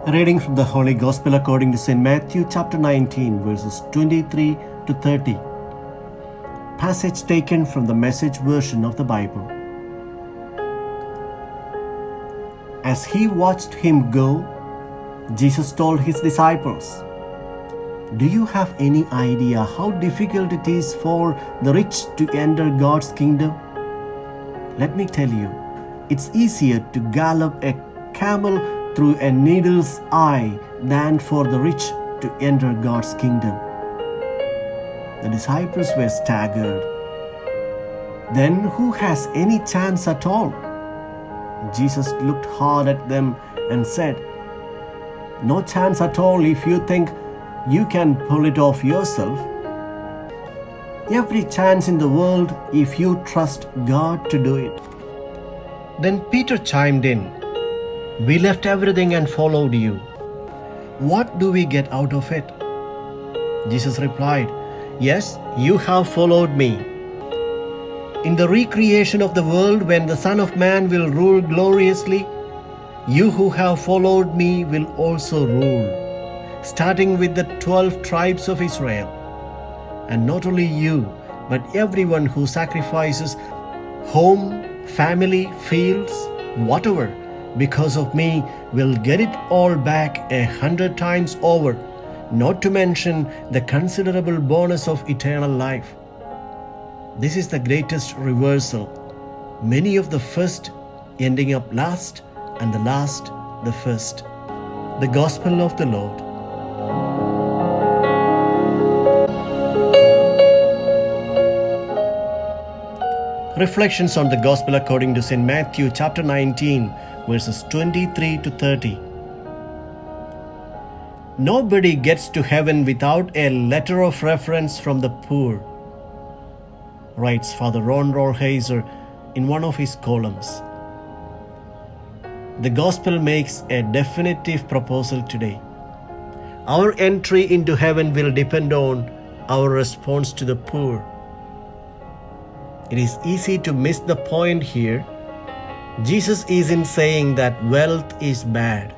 Reading from the Holy Gospel according to St. Matthew chapter 19 verses 23 to 30. Passage taken from the Message version of the Bible. As he watched him go, Jesus told his disciples, "Do you have any idea how difficult it is for the rich to enter God's kingdom? Let me tell you, it's easier to gallop a camel through a needle's eye than for the rich to enter God's kingdom." The disciples were staggered. "Then who has any chance at all?" Jesus looked hard at them and said, "No chance at all if you think you can pull it off yourself. Every chance in the world if you trust God to do it." Then Peter chimed in, "We left everything and followed you. What do we get out of it?" Jesus replied, "Yes, you have followed me. In the recreation of the world, when the Son of Man will rule gloriously, you who have followed me will also rule, starting with the 12 tribes of Israel. And not only you, but everyone who sacrifices home, family, fields, whatever, because of me will get it all back 100 times over, not to mention the considerable bonus of eternal life." This is the greatest reversal. Many of the first ending up last, and the last the first. The Gospel of the Lord. Reflections on the Gospel according to St. Matthew chapter 19 verses 23 to 30. Nobody gets to heaven without a letter of reference from the poor, writes Father Rolheiser in one of his columns. The Gospel makes a definitive proposal today. Our entry into heaven will depend on our response to the poor. It is easy to miss the point here. Jesus isn't saying that wealth is bad,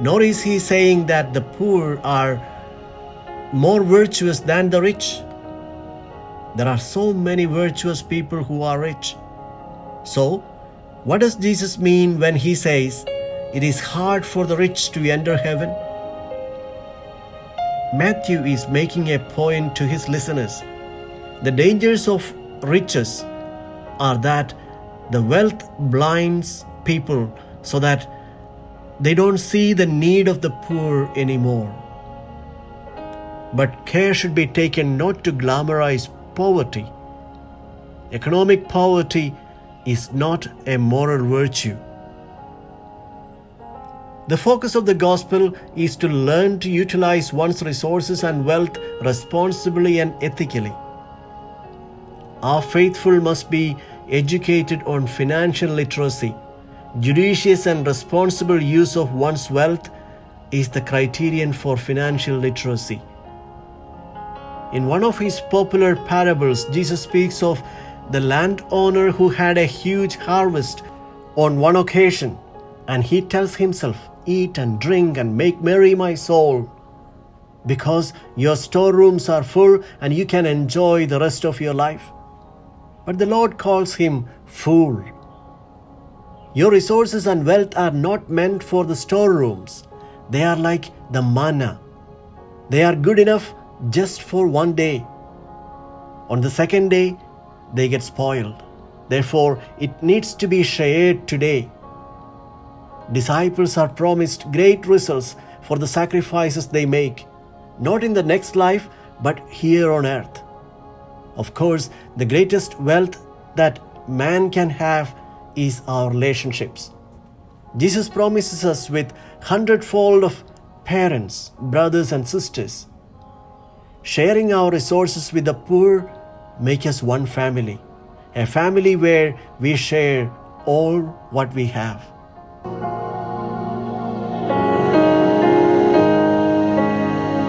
nor is he saying that the poor are more virtuous than the rich. There are so many virtuous people who are rich. So, what does Jesus mean when he says it is hard for the rich to enter heaven? Matthew is making a point to his listeners. The dangers of riches are that the wealth blinds people so that they don't see the need of the poor anymore. But care should be taken not to glamorize poverty. Economic poverty is not a moral virtue. The focus of the Gospel is to learn to utilize one's resources and wealth responsibly and ethically. Our faithful must be educated on financial literacy. Judicious and responsible use of one's wealth is the criterion for financial literacy. In one of his popular parables, Jesus speaks of the landowner who had a huge harvest on one occasion, and he tells himself, "Eat and drink and make merry, my soul, because your storerooms are full and you can enjoy the rest of your life." But the Lord calls him fool. Your resources and wealth are not meant for the storerooms. They are like the manna. They are good enough just for one day. On the second day, they get spoiled. Therefore, it needs to be shared today. Disciples are promised great results for the sacrifices they make, not in the next life, but here on earth. Of course, the greatest wealth that man can have is our relationships. Jesus promises us with 100-fold of parents, brothers and sisters. Sharing our resources with the poor make us one family, a family where we share all what we have.